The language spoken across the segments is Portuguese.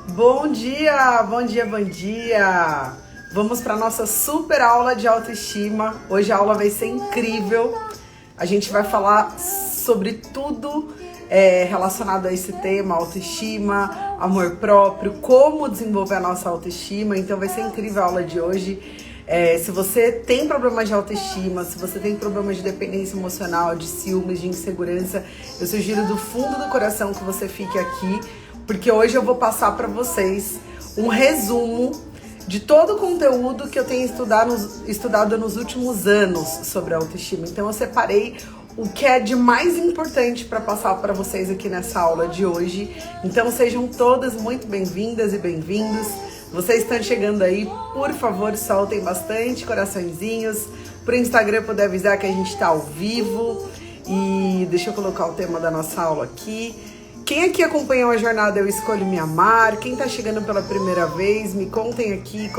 Bom dia, bom dia, bom dia! Vamos para nossa super aula de autoestima. Hoje a aula vai ser incrível. A gente vai falar sobre tudo relacionado a esse tema, autoestima, amor próprio, como desenvolver a nossa autoestima. Então vai ser incrível a aula de hoje. Se você tem problemas de autoestima, se você tem problemas de dependência emocional, de ciúmes, de insegurança, eu sugiro do fundo do coração que você fique aqui, porque hoje eu vou passar para vocês um resumo de todo o conteúdo que eu tenho estudado nos últimos anos sobre autoestima. Então eu separei o que é de mais importante para passar para vocês aqui nessa aula de hoje. Então sejam todas muito bem-vindas e bem-vindos. Vocês estão chegando aí, por favor, soltem bastante coraçõezinhos. Pro Instagram poder avisar que a gente está ao vivo. E deixa eu colocar o tema da nossa aula aqui. Quem aqui acompanhou a jornada Eu Escolho Me Amar? Quem tá chegando pela primeira vez, me contem aqui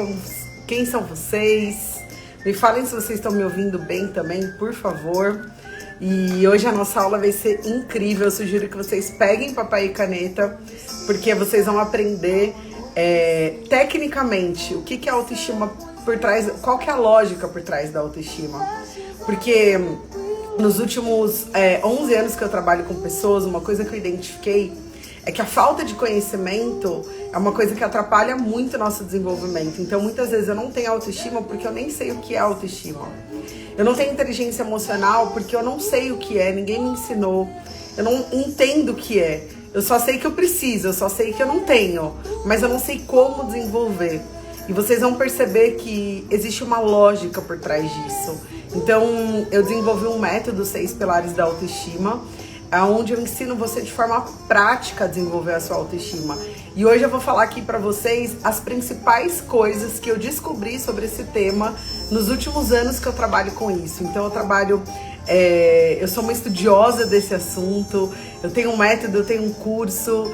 quem são vocês. Me falem se vocês estão me ouvindo bem também, por favor. E hoje a nossa aula vai ser incrível. Eu sugiro que vocês peguem papel e caneta, porque vocês vão aprender tecnicamente o que é autoestima por trás, qual que é a lógica por trás da autoestima. Porque nos últimos 11 anos que eu trabalho com pessoas, uma coisa que eu identifiquei é que a falta de conhecimento é uma coisa que atrapalha muito o nosso desenvolvimento. Então, muitas vezes eu não tenho autoestima porque eu nem sei o que é autoestima. Eu não tenho inteligência emocional porque eu não sei o que é, ninguém me ensinou. Eu não entendo o que é. Eu só sei que eu preciso, eu só sei que eu não tenho, mas eu não sei como desenvolver. E vocês vão perceber que existe uma lógica por trás disso. Então, eu desenvolvi um método, 6 pilares da autoestima, onde eu ensino você de forma prática a desenvolver a sua autoestima. E hoje eu vou falar aqui para vocês as principais coisas que eu descobri sobre esse tema nos últimos anos que eu trabalho com isso. Então, eu sou uma estudiosa desse assunto, eu tenho um método, eu tenho um curso,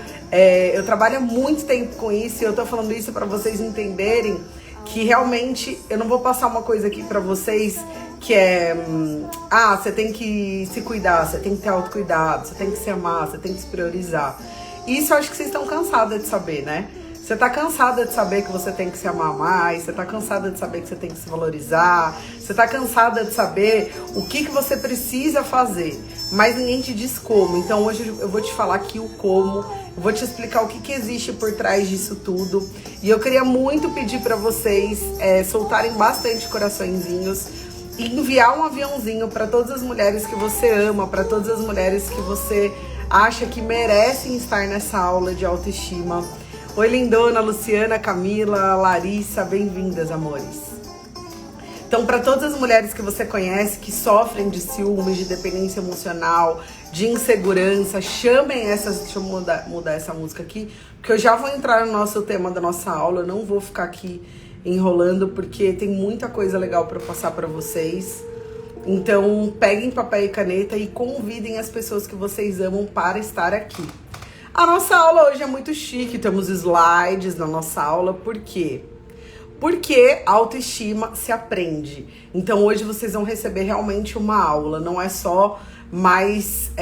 eu trabalho há muito tempo com isso e eu tô falando isso para vocês entenderem que realmente eu não vou passar uma coisa aqui para vocês que você tem que se cuidar, você tem que ter autocuidado, você tem que se amar, você tem que se priorizar. Isso eu acho que vocês estão cansadas de saber, né? Você tá cansada de saber que você tem que se amar mais, você tá cansada de saber que você tem que se valorizar, você tá cansada de saber o que você precisa fazer, mas ninguém te diz como. Então hoje eu vou te falar aqui o como, eu vou te explicar o que existe por trás disso tudo. E eu queria muito pedir para vocês soltarem bastante coraçõezinhos e enviar um aviãozinho para todas as mulheres que você ama, para todas as mulheres que você acha que merecem estar nessa aula de autoestima. Oi, lindona, Luciana, Camila, Larissa, bem-vindas, amores. Então, para todas as mulheres que você conhece, que sofrem de ciúmes, de dependência emocional, de insegurança, chamem essas... Deixa eu mudar essa música aqui, porque eu já vou entrar no nosso tema da nossa aula, eu não vou ficar aqui enrolando, porque tem muita coisa legal para passar para vocês. Então, peguem papel e caneta e convidem as pessoas que vocês amam para estar aqui. A nossa aula hoje é muito chique, temos slides na nossa aula, por quê? Porque a autoestima se aprende. Então hoje vocês vão receber realmente uma aula, não é só mais...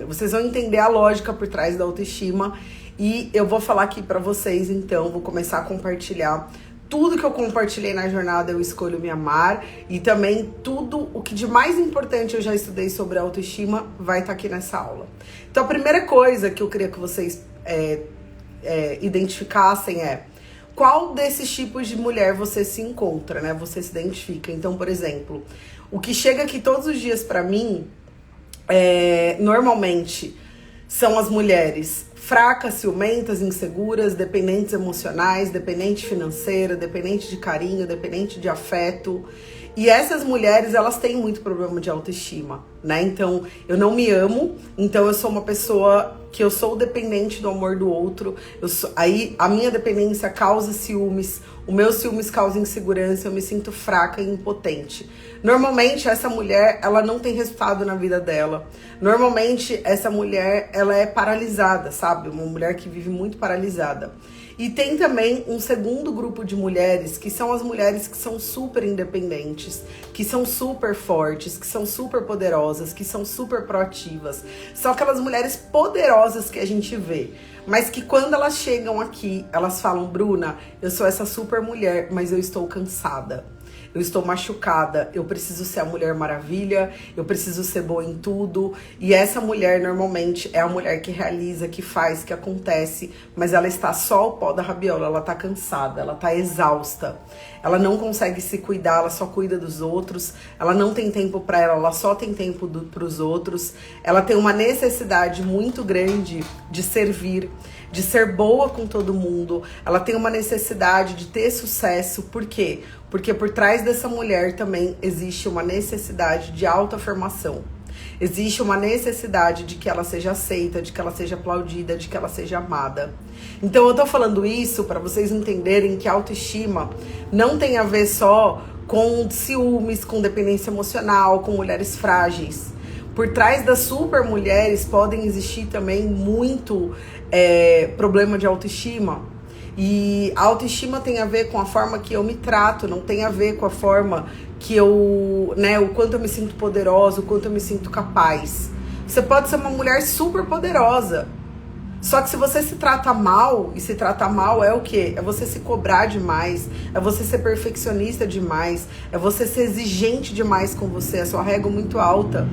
vocês vão entender a lógica por trás da autoestima e eu vou falar aqui pra vocês, então, vou começar a compartilhar tudo que eu compartilhei na jornada Eu Escolho Me Amar e também tudo o que de mais importante eu já estudei sobre autoestima vai estar aqui nessa aula. Então a primeira coisa que eu queria que vocês identificassem é qual desses tipos de mulher você se encontra, né? Você se identifica. Então, por exemplo, o que chega aqui todos os dias pra mim, normalmente, são as mulheres fracas, ciumentas, inseguras, dependentes emocionais, dependente financeira, dependente de carinho, dependente de afeto. E essas mulheres, elas têm muito problema de autoestima, né? Então, eu não me amo, então eu sou uma pessoa que eu sou dependente do amor do outro. Aí a minha dependência causa ciúmes, o meu ciúmes causa insegurança, eu me sinto fraca e impotente. Normalmente, essa mulher, ela não tem resultado na vida dela. Normalmente, essa mulher, ela é paralisada, sabe? Uma mulher que vive muito paralisada. E tem também um segundo grupo de mulheres, que são as mulheres que são super independentes, que são super fortes, que são super poderosas, que são super proativas. São aquelas mulheres poderosas poderosas que a gente vê. Mas que quando elas chegam aqui, elas falam: Bruna, eu sou essa super mulher, mas eu estou cansada. Eu estou machucada, eu preciso ser a Mulher Maravilha, eu preciso ser boa em tudo. E essa mulher, normalmente, é a mulher que realiza, que faz, que acontece, mas ela está só ao pó da rabiola, ela está cansada, ela está exausta. Ela não consegue se cuidar, ela só cuida dos outros, ela não tem tempo para ela só tem tempo para os outros. Ela tem uma necessidade muito grande de servir, de ser boa com todo mundo. Ela tem uma necessidade de ter sucesso. Por quê? Porque por trás dessa mulher também existe uma necessidade de autoafirmação. Existe uma necessidade de que ela seja aceita, de que ela seja aplaudida, de que ela seja amada. Então eu tô falando isso para vocês entenderem que a autoestima não tem a ver só com ciúmes, com dependência emocional, com mulheres frágeis. Por trás das super mulheres podem existir também muito problema de autoestima. E a autoestima tem a ver com a forma que eu me trato, não tem a ver com a forma que eu, o quanto eu me sinto poderosa, o quanto eu me sinto capaz. Você pode ser uma mulher super poderosa, só que se você se trata mal, e se tratar mal é o quê? É você se cobrar demais, é você ser perfeccionista demais, é você ser exigente demais com você, a sua régua é muito alta,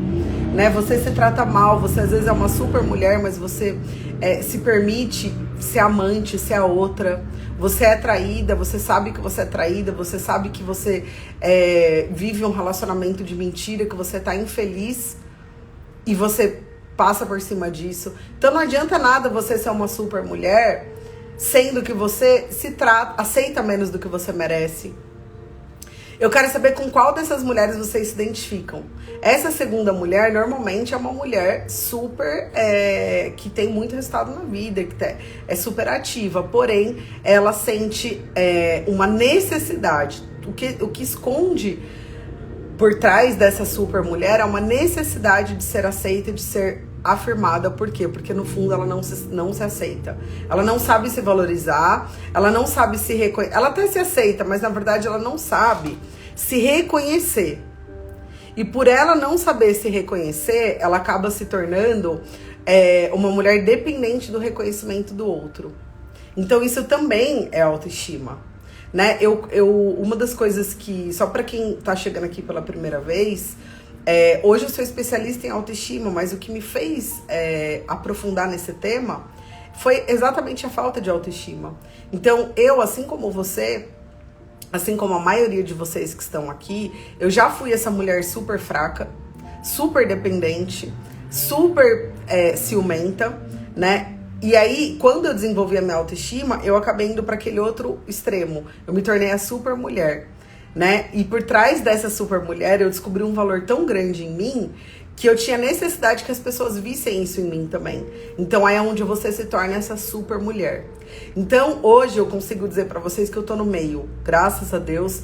né? Você se trata mal, você às vezes é uma super mulher, mas você se permite ser amante, ser a outra. Você é traída, você sabe que você é traída, você sabe que você vive um relacionamento de mentira, que você tá infeliz e você passa por cima disso. Então não adianta nada você ser uma super mulher, sendo que você aceita menos do que você merece. Eu quero saber com qual dessas mulheres vocês se identificam. Essa segunda mulher, normalmente, é uma mulher super, que tem muito resultado na vida, que é super ativa, porém, ela sente uma necessidade. O que esconde por trás dessa super mulher é uma necessidade de ser aceita, de ser afirmada. Por quê? Porque no fundo ela não se aceita. Ela não sabe se valorizar, ela não sabe se reconhecer. Ela até se aceita, mas na verdade ela não sabe se reconhecer. E por ela não saber se reconhecer, ela acaba se tornando uma mulher dependente do reconhecimento do outro. Então isso também é autoestima, né? Uma das coisas que, só para quem tá chegando aqui pela primeira vez, hoje eu sou especialista em autoestima, mas o que me fez aprofundar nesse tema foi exatamente a falta de autoestima. Então eu, assim como você, assim como a maioria de vocês que estão aqui, eu já fui essa mulher super fraca, super dependente, super ciumenta, né? E aí, quando eu desenvolvi a minha autoestima, eu acabei indo para aquele outro extremo. Eu me tornei a super mulher, né? E por trás dessa super mulher, eu descobri um valor tão grande em mim que eu tinha necessidade que as pessoas vissem isso em mim também. Então, aí é onde você se torna essa super mulher. Então, hoje eu consigo dizer pra vocês que eu tô no meio, graças a Deus,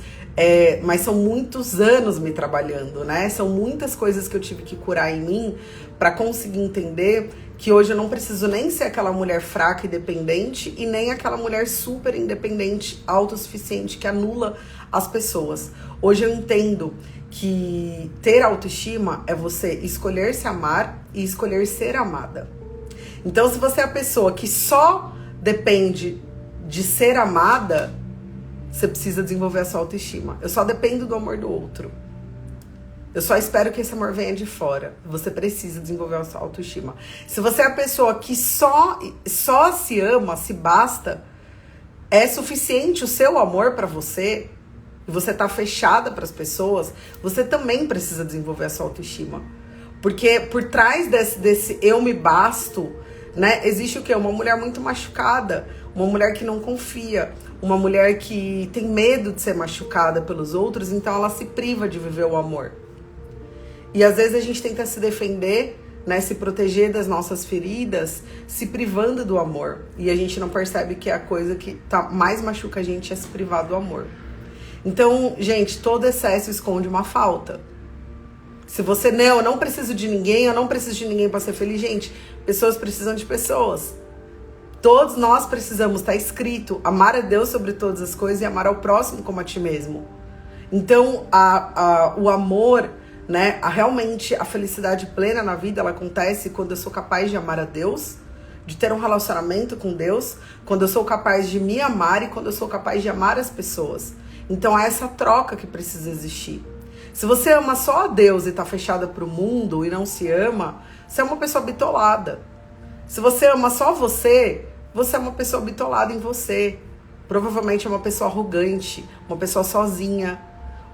mas são muitos anos me trabalhando, né? São muitas coisas que eu tive que curar em mim pra conseguir entender que hoje eu não preciso nem ser aquela mulher fraca e dependente e nem aquela mulher super independente, autossuficiente, que anula as pessoas. Hoje eu entendo que ter autoestima é você escolher se amar e escolher ser amada. Então, se você é a pessoa que só depende de ser amada, você precisa desenvolver a sua autoestima. Eu só dependo do amor do outro. Eu só espero que esse amor venha de fora. Você precisa desenvolver a sua autoestima. Se você é a pessoa que só se ama, se basta, é suficiente o seu amor pra você, e você tá fechada pras pessoas, você também precisa desenvolver a sua autoestima. Porque por trás desse eu me basto, né, existe o quê? Uma mulher muito machucada, uma mulher que não confia, uma mulher que tem medo de ser machucada pelos outros, então ela se priva de viver o amor. E às vezes a gente tenta se defender, né, se proteger das nossas feridas, se privando do amor. E a gente não percebe que a coisa que mais machuca a gente é se privar do amor. Então, gente, todo excesso esconde uma falta. Se você, eu não preciso de ninguém, eu não preciso de ninguém para ser feliz. Gente, pessoas precisam de pessoas. Todos nós precisamos, tá escrito, amar a Deus sobre todas as coisas e amar ao próximo como a ti mesmo. Então, o amor, né, realmente a felicidade plena na vida, ela acontece quando eu sou capaz de amar a Deus, de ter um relacionamento com Deus, quando eu sou capaz de me amar e quando eu sou capaz de amar as pessoas. Então é essa troca que precisa existir. Se você ama só a Deus e tá fechada pro mundo e não se ama, você é uma pessoa bitolada. Se você ama só você, você é uma pessoa bitolada em você. Provavelmente é uma pessoa arrogante, uma pessoa sozinha.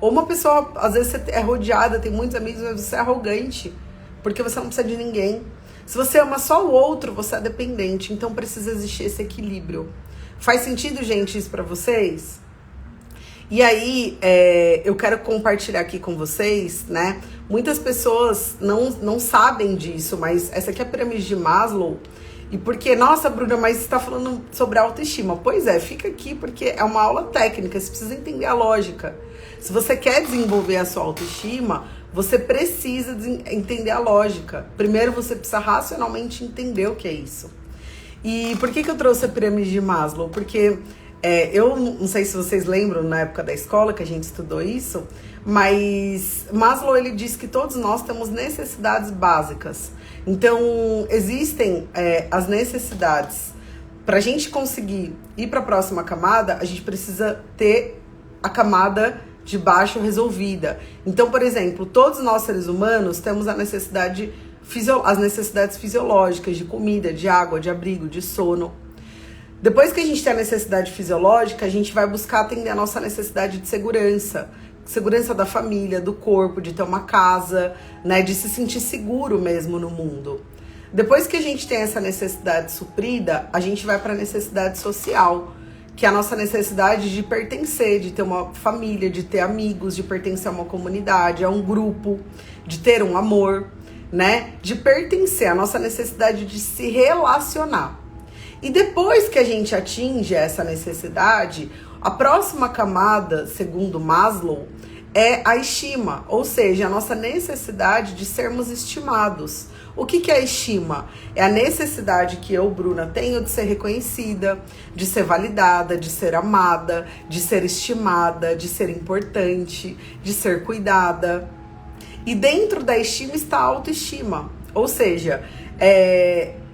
Ou uma pessoa, às vezes você é rodeada, tem muitos amigos, mas você é arrogante, porque você não precisa de ninguém. Se você ama só o outro, você é dependente. Então precisa existir esse equilíbrio. Faz sentido, gente, isso pra vocês? E aí, eu quero compartilhar aqui com vocês, né? Muitas pessoas não sabem disso, mas essa aqui é a pirâmide de Maslow. E porque, nossa, Bruna, mas você tá falando sobre autoestima. Pois é, fica aqui porque é uma aula técnica, você precisa entender a lógica. Se você quer desenvolver a sua autoestima, você precisa entender a lógica. Primeiro, você precisa racionalmente entender o que é isso. E por que eu trouxe a pirâmide de Maslow? Porque eu não sei se vocês lembram na época da escola que a gente estudou isso, mas Maslow ele diz que todos nós temos necessidades básicas. Então, existem as necessidades. Para a gente conseguir ir para a próxima camada, a gente precisa ter a camada de baixo resolvida. Então, por exemplo, todos nós seres humanos temos as necessidades fisiológicas de comida, de água, de abrigo, de sono. Depois que a gente tem a necessidade fisiológica, a gente vai buscar atender a nossa necessidade de segurança. Segurança da família, do corpo, de ter uma casa, né, de se sentir seguro mesmo no mundo. Depois que a gente tem essa necessidade suprida, a gente vai para a necessidade social, que é a nossa necessidade de pertencer, de ter uma família, de ter amigos, de pertencer a uma comunidade, a um grupo, de ter um amor, né? De pertencer, a nossa necessidade de se relacionar. E depois que a gente atinge essa necessidade, a próxima camada, segundo Maslow, é a estima, ou seja, a nossa necessidade de sermos estimados. O que é a estima? É a necessidade que eu, Bruna, tenho de ser reconhecida, de ser validada, de ser amada, de ser estimada, de ser importante, de ser cuidada. E dentro da estima está a autoestima. Ou seja,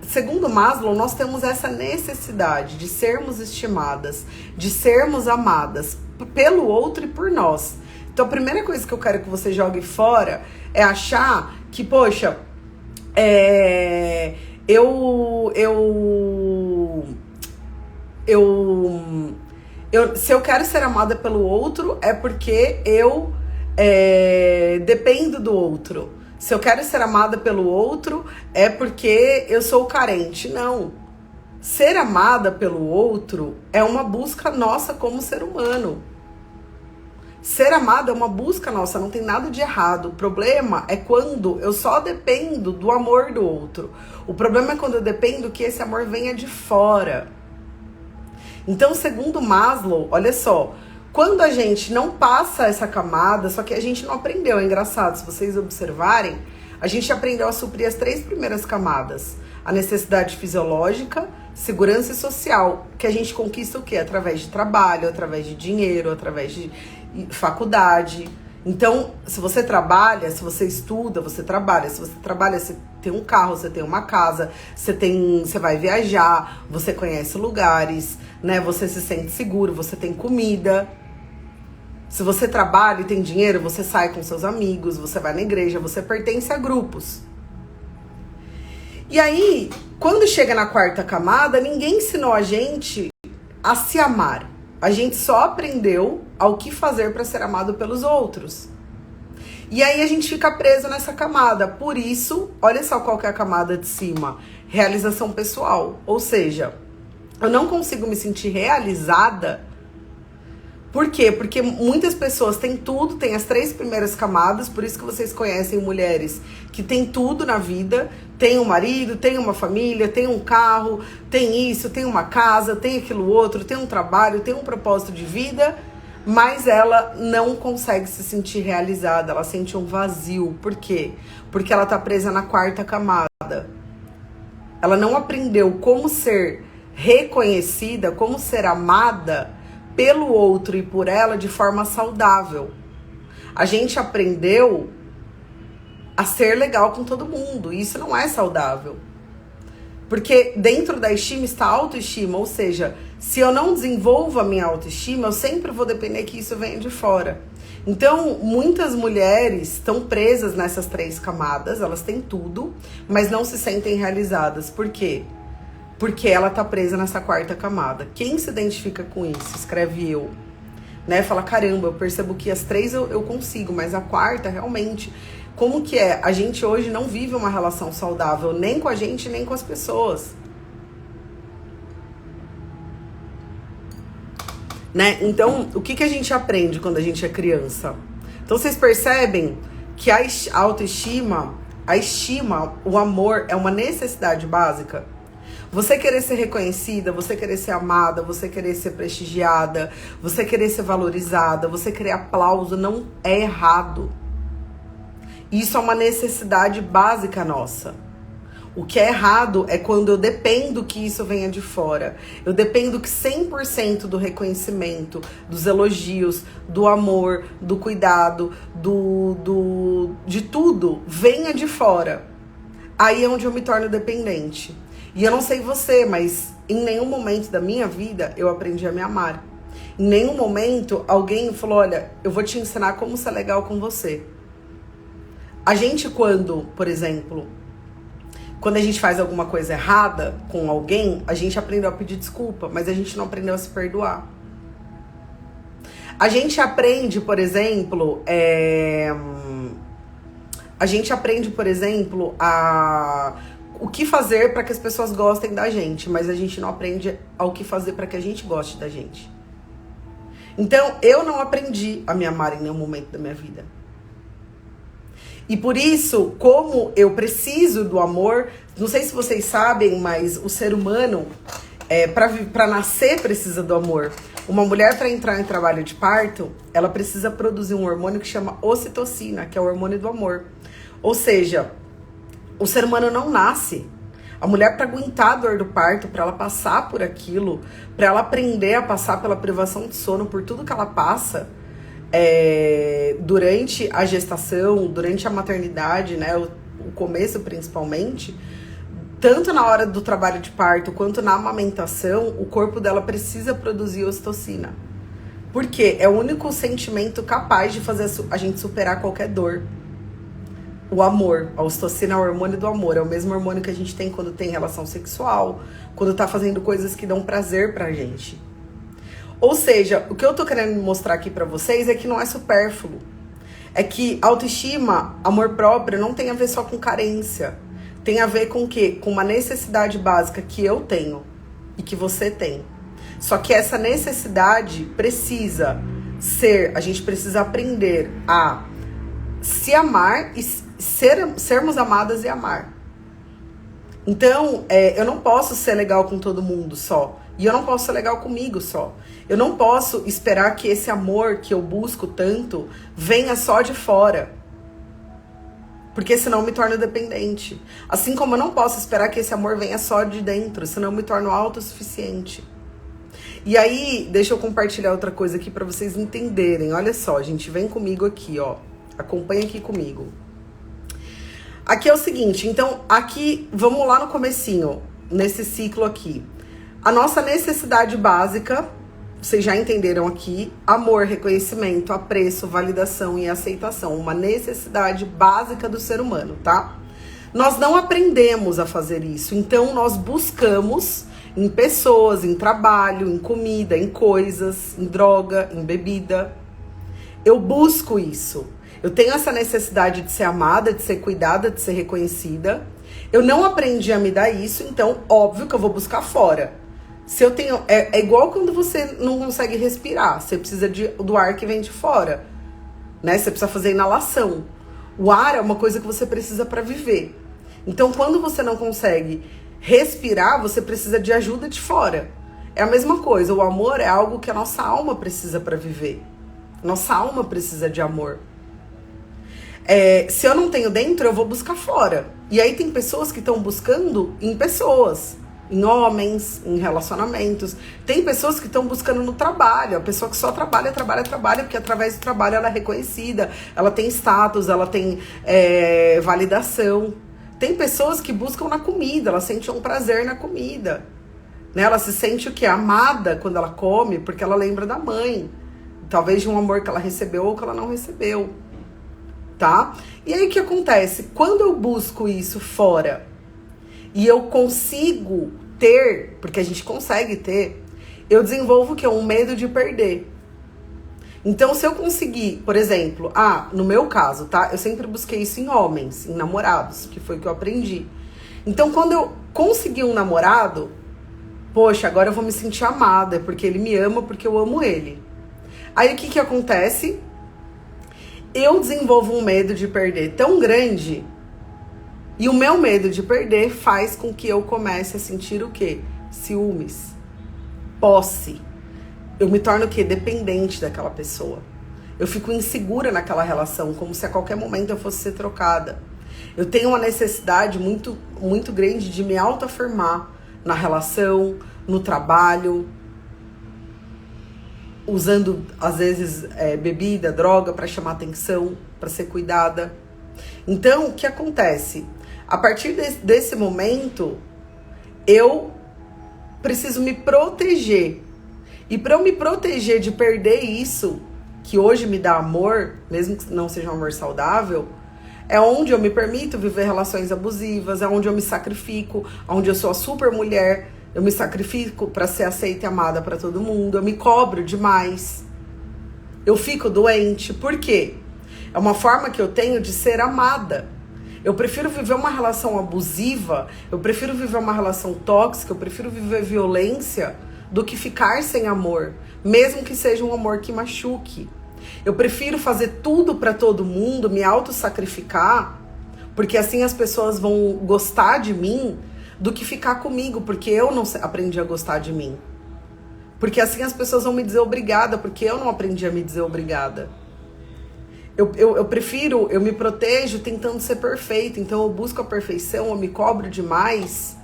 segundo Maslow, nós temos essa necessidade de sermos estimadas, de sermos amadas pelo outro e por nós. Então, a primeira coisa que eu quero que você jogue fora é achar que, poxa, se eu quero ser amada pelo outro, é porque eu dependo do outro. Se eu quero ser amada pelo outro, é porque eu sou carente. Não. Ser amada pelo outro é uma busca nossa como ser humano. Ser amada é uma busca nossa, não tem nada de errado. O problema é quando eu só dependo do amor do outro. O problema é quando eu dependo que esse amor venha de fora. Então, segundo Maslow, olha só, quando a gente não passa essa camada, só que a gente não aprendeu, é engraçado, se vocês observarem, a gente aprendeu a suprir as 3 primeiras camadas. A necessidade fisiológica, segurança e social, que a gente conquista o quê? Através de trabalho, através de dinheiro, através de faculdade. Então, se você trabalha, se você estuda, você trabalha. Se você trabalha, você tem um carro, você tem uma casa, você vai viajar, você conhece lugares, né? Você se sente seguro, você tem comida. Se você trabalha e tem dinheiro, você sai com seus amigos, você vai na igreja, você pertence a grupos. E aí, quando chega na 4ª camada, ninguém ensinou a gente a se amar. A gente só aprendeu ao que fazer para ser amado pelos outros. E aí a gente fica preso nessa camada. Por isso, olha só qual que é a camada de cima. Realização pessoal. Ou seja, eu não consigo me sentir realizada. Por quê? Porque muitas pessoas têm tudo, têm as 3 primeiras camadas, por isso que vocês conhecem mulheres que têm tudo na vida, tem um marido, tem uma família, tem um carro, tem isso, tem uma casa, tem aquilo outro, tem um trabalho, tem um propósito de vida, mas ela não consegue se sentir realizada, ela sente um vazio. Por quê? Porque ela tá presa na 4ª camada. Ela não aprendeu como ser reconhecida, como ser amada pelo outro e por ela de forma saudável. A gente aprendeu a ser legal com todo mundo, e isso não é saudável. Porque dentro da estima está a autoestima, ou seja, se eu não desenvolvo a minha autoestima, eu sempre vou depender que isso venha de fora. Então, muitas mulheres estão presas nessas 3 camadas, elas têm tudo, mas não se sentem realizadas. Por quê? Porque ela tá presa nessa 4ª camada. Quem se identifica com isso? Escreve eu. Né? Fala, caramba, eu percebo que as 3 eu consigo, mas a 4ª, realmente... Como que é? A gente hoje não vive uma relação saudável, nem com a gente, nem com as pessoas. Né? Então, o que a gente aprende quando a gente é criança? Então, vocês percebem que a autoestima, a estima, o amor é uma necessidade básica? Você querer ser reconhecida, você querer ser amada, você querer ser prestigiada, você querer ser valorizada, você querer aplauso, não é errado. Isso é uma necessidade básica nossa. O que é errado é quando eu dependo que isso venha de fora. Eu dependo que 100% do reconhecimento, dos elogios, do amor, do cuidado, de tudo venha de fora. Aí é onde eu me torno dependente. E eu não sei você, mas em nenhum momento da minha vida eu aprendi a me amar. Em nenhum momento alguém falou, olha, eu vou te ensinar como ser legal com você. A gente quando, por exemplo, quando a gente faz alguma coisa errada com alguém, a gente aprendeu a pedir desculpa, mas a gente não aprendeu a se perdoar. A gente aprende, por exemplo, o que fazer para que as pessoas gostem da gente, mas a gente não aprende ao que fazer para que a gente goste da gente. Então, eu não aprendi a me amar em nenhum momento da minha vida. E por isso, como eu preciso do amor, não sei se vocês sabem, mas o ser humano, para nascer, precisa do amor. Uma mulher, para entrar em trabalho de parto, ela precisa produzir um hormônio que chama ocitocina, que é o hormônio do amor. Ou seja, o ser humano não nasce. A mulher, para aguentar a dor do parto, para ela passar por aquilo, para ela aprender a passar pela privação de sono, por tudo que ela passa, durante a gestação, durante a maternidade, né, o começo principalmente, tanto na hora do trabalho de parto quanto na amamentação, o corpo dela precisa produzir ocitocina. Por quê? É o único sentimento capaz de fazer a gente superar qualquer dor. O amor, a ocitocina é o hormônio do amor, é o mesmo hormônio que a gente tem quando tem relação sexual, quando tá fazendo coisas que dão prazer pra gente. Ou seja, o que eu tô querendo mostrar aqui pra vocês é que não é supérfluo. É que autoestima, amor próprio, não tem a ver só com carência. Tem a ver com o quê? Com uma necessidade básica que eu tenho e que você tem. Só que essa necessidade precisa ser, a gente precisa aprender a se amar e sermos amadas e amar. Então, eu não posso ser legal com todo mundo só. E eu não posso ser legal comigo só. Eu não posso esperar que esse amor que eu busco tanto venha só de fora. Porque senão eu me torno dependente. Assim como eu não posso esperar que esse amor venha só de dentro, senão eu me torno autossuficiente. E aí, deixa eu compartilhar outra coisa aqui pra vocês entenderem. Olha só, gente, vem comigo aqui, ó. Acompanha aqui comigo. Aqui é o seguinte, então, aqui, vamos lá no comecinho, nesse ciclo aqui. A nossa necessidade básica, vocês já entenderam aqui, amor, reconhecimento, apreço, validação e aceitação. Uma necessidade básica do ser humano, tá? Nós não aprendemos a fazer isso, então nós buscamos em pessoas, em trabalho, em comida, em coisas, em droga, em bebida. Eu busco isso. Eu tenho essa necessidade de ser amada, de ser cuidada, de ser reconhecida. Eu não aprendi a me dar isso, então óbvio que eu vou buscar fora. Se eu tenho, é igual quando você não consegue respirar, você precisa do ar que vem de fora, né? Você precisa fazer inalação. O ar é uma coisa que você precisa para viver. Então, quando você não consegue respirar, você precisa de ajuda de fora. É a mesma coisa, o amor é algo que a nossa alma precisa para viver. Nossa alma precisa de amor. Se eu não tenho dentro, eu vou buscar fora. E aí tem pessoas que estão buscando em pessoas, em homens, em relacionamentos. Tem pessoas que estão buscando no trabalho. A pessoa que só trabalha, porque através do trabalho ela é reconhecida, ela tem status, ela tem validação. Tem pessoas que buscam na comida, elas sentem um prazer na comida. Né? Ela se sente o quê? Amada quando ela come, porque ela lembra da mãe. Talvez de um amor que ela recebeu ou que ela não recebeu. Tá? E aí o que acontece? Quando eu busco isso fora e eu consigo ter, porque a gente consegue ter, eu desenvolvo o quê? Um medo de perder. Então, se eu conseguir, por exemplo, no meu caso, tá? Eu sempre busquei isso em homens, em namorados, que foi o que eu aprendi. Então, quando eu consegui um namorado, poxa, agora eu vou me sentir amada, porque ele me ama, porque eu amo ele. Aí, o que acontece? Eu desenvolvo um medo de perder tão grande, e o meu medo de perder faz com que eu comece a sentir o quê? Ciúmes, posse. Eu me torno o quê? Dependente daquela pessoa. Eu fico insegura naquela relação, como se a qualquer momento eu fosse ser trocada. Eu tenho uma necessidade muito, muito grande de me autoafirmar na relação, no trabalho, usando, às vezes, bebida, droga para chamar atenção, para ser cuidada. Então, o que acontece? A partir desse momento, eu preciso me proteger. E para eu me proteger de perder isso, que hoje me dá amor, mesmo que não seja um amor saudável, é onde eu me permito viver relações abusivas, é onde eu me sacrifico, onde eu sou a super mulher, eu me sacrifico para ser aceita e amada para todo mundo, eu me cobro demais, eu fico doente. Por quê? É uma forma que eu tenho de ser amada. Eu prefiro viver uma relação abusiva, eu prefiro viver uma relação tóxica, eu prefiro viver violência do que ficar sem amor, mesmo que seja um amor que machuque. Eu prefiro fazer tudo para todo mundo, me auto-sacrificar, porque assim as pessoas vão gostar de mim, do que ficar comigo, porque eu não aprendi a gostar de mim. Porque assim as pessoas vão me dizer obrigada, porque eu não aprendi a me dizer obrigada. Eu prefiro, eu me protejo tentando ser perfeito, então eu busco a perfeição, eu me cobro demais.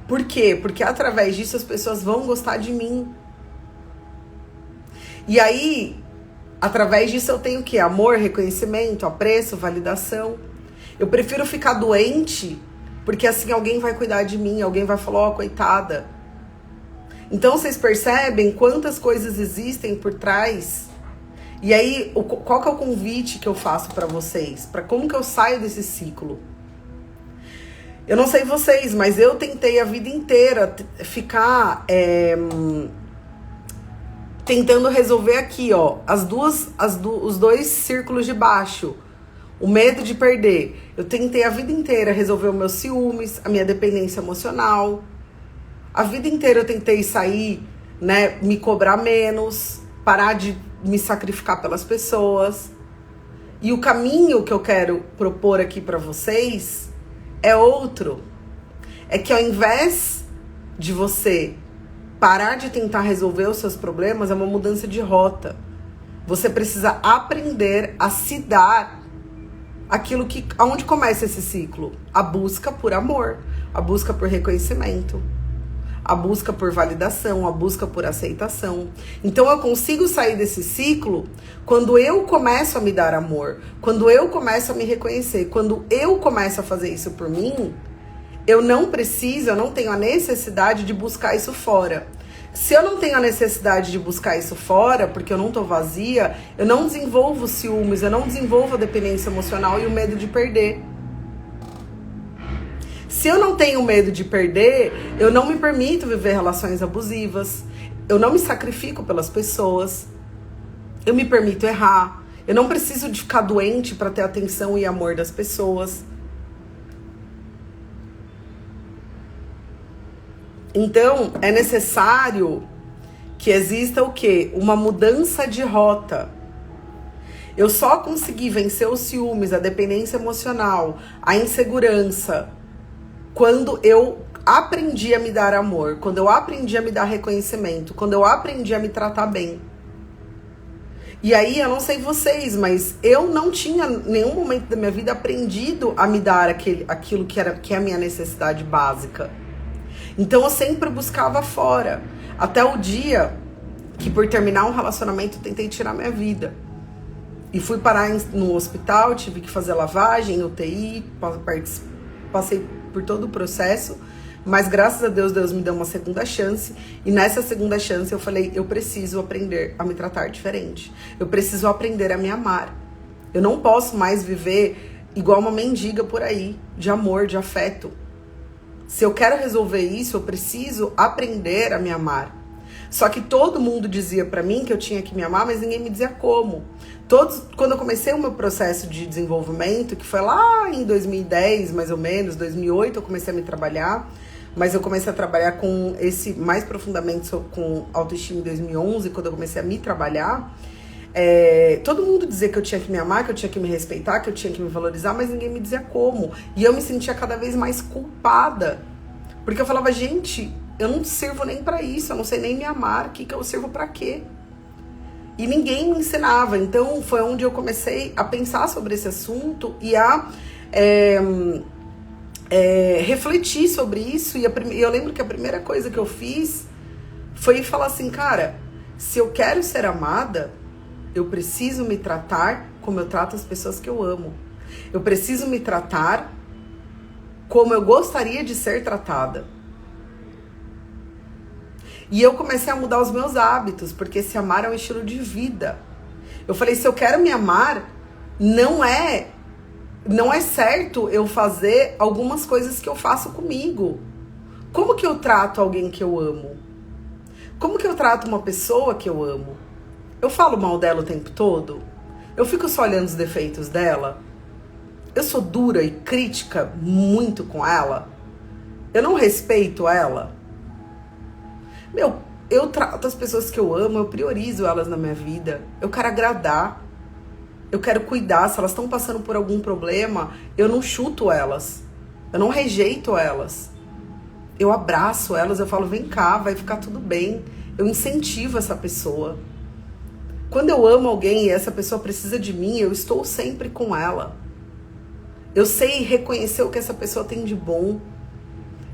Por quê? Porque através disso as pessoas vão gostar de mim. E aí, através disso eu tenho o quê? Amor, reconhecimento, apreço, validação. Eu prefiro ficar doente, porque assim alguém vai cuidar de mim, alguém vai falar, coitada. Então vocês percebem quantas coisas existem por trás? E aí, qual que é o convite que eu faço para vocês? Para como que eu saio desse ciclo? Eu não sei vocês, mas eu tentei a vida inteira ficar tentando resolver aqui, ó, os dois círculos de baixo. O medo de perder. Eu tentei a vida inteira resolver os meus ciúmes, a minha dependência emocional. A vida inteira eu tentei sair, né, me cobrar menos, parar de me sacrificar pelas pessoas. E o caminho que eu quero propor aqui para vocês é outro. É que ao invés de você parar de tentar resolver os seus problemas, é uma mudança de rota. Você precisa aprender a se dar aquilo que... Aonde começa esse ciclo? A busca por amor, a busca por reconhecimento, a busca por validação, a busca por aceitação. Então eu consigo sair desse ciclo quando eu começo a me dar amor, quando eu começo a me reconhecer, quando eu começo a fazer isso por mim, eu não tenho a necessidade de buscar isso fora. Se eu não tenho a necessidade de buscar isso fora, porque eu não tô vazia, eu não desenvolvo ciúmes, eu não desenvolvo a dependência emocional e o medo de perder. Se eu não tenho medo de perder, eu não me permito viver relações abusivas, eu não me sacrifico pelas pessoas, eu me permito errar, eu não preciso de ficar doente para ter atenção e amor das pessoas. Então, é necessário que exista o quê? Uma mudança de rota. Eu só consegui vencer os ciúmes, a dependência emocional, a insegurança, quando eu aprendi a me dar amor, quando eu aprendi a me dar reconhecimento, quando eu aprendi a me tratar bem. E aí, eu não sei vocês, mas eu não tinha em nenhum momento da minha vida aprendido a me dar aquilo que é a minha necessidade básica. Então eu sempre buscava fora, até o dia que, por terminar um relacionamento, eu tentei tirar minha vida. E fui parar no hospital, tive que fazer lavagem, UTI, passei por todo o processo, mas graças a Deus, Deus me deu uma segunda chance. E nessa segunda chance eu falei, eu preciso aprender a me tratar diferente. Eu preciso aprender a me amar. Eu não posso mais viver igual uma mendiga por aí, de amor, de afeto. Se eu quero resolver isso, eu preciso aprender a me amar. Só que todo mundo dizia pra mim que eu tinha que me amar, mas ninguém me dizia como. Quando eu comecei o meu processo de desenvolvimento, que foi lá em 2010, mais ou menos, 2008, eu comecei a me trabalhar, mas eu comecei a trabalhar com esse, mais profundamente com autoestima em 2011, quando eu comecei a me trabalhar, todo mundo dizia que eu tinha que me amar, que eu tinha que me respeitar, que eu tinha que me valorizar, mas ninguém me dizia como. E eu me sentia cada vez mais culpada, porque eu falava, gente, eu não sirvo nem pra isso, eu não sei nem me amar, que eu sirvo pra quê? E ninguém me ensinava. Então foi onde eu comecei a pensar sobre esse assunto e a refletir sobre isso. E eu lembro que a primeira coisa que eu fiz foi falar assim, cara, se eu quero ser amada, eu preciso me tratar como eu trato as pessoas que eu amo. Eu preciso me tratar como eu gostaria de ser tratada. E eu comecei a mudar os meus hábitos, porque se amar é um estilo de vida. Eu falei, se eu quero me amar, não é certo eu fazer algumas coisas que eu faço comigo. Como que eu trato alguém que eu amo? Como que eu trato uma pessoa que eu amo? Eu falo mal dela o tempo todo? Eu fico só olhando os defeitos dela? Eu sou dura e crítica muito com ela? Eu não respeito ela? Eu trato as pessoas que eu amo, eu priorizo elas na minha vida. Eu quero agradar. Eu quero cuidar. Se elas estão passando por algum problema, eu não chuto elas. Eu não rejeito elas. Eu abraço elas, eu falo, vem cá, vai ficar tudo bem. Eu incentivo essa pessoa. Quando eu amo alguém e essa pessoa precisa de mim, eu estou sempre com ela. Eu sei reconhecer o que essa pessoa tem de bom.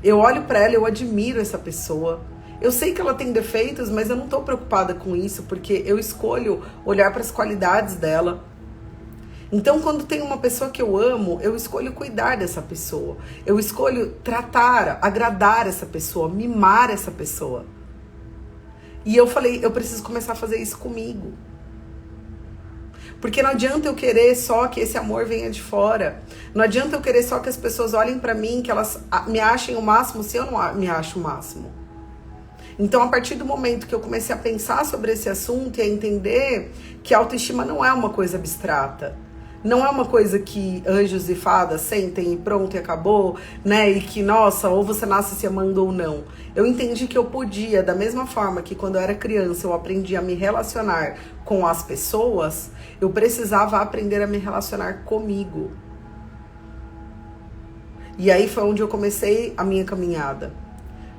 Eu olho pra ela, eu admiro essa pessoa. Eu sei que ela tem defeitos, mas eu não tô preocupada com isso, porque eu escolho olhar para as qualidades dela. Então, quando tem uma pessoa que eu amo, eu escolho cuidar dessa pessoa. Eu escolho tratar, agradar essa pessoa, mimar essa pessoa. E eu falei, eu preciso começar a fazer isso comigo. Porque não adianta eu querer só que esse amor venha de fora. Não adianta eu querer só que as pessoas olhem pra mim, que elas me achem o máximo, se eu não me acho o máximo. Então, a partir do momento que eu comecei a pensar sobre esse assunto e a entender que a autoestima não é uma coisa abstrata, não é uma coisa que anjos e fadas sentem e pronto e acabou, né? E que, nossa, ou você nasce se amando ou não. Eu entendi que eu podia, da mesma forma que quando eu era criança eu aprendi a me relacionar com as pessoas, eu precisava aprender a me relacionar comigo. E aí foi onde eu comecei a minha caminhada.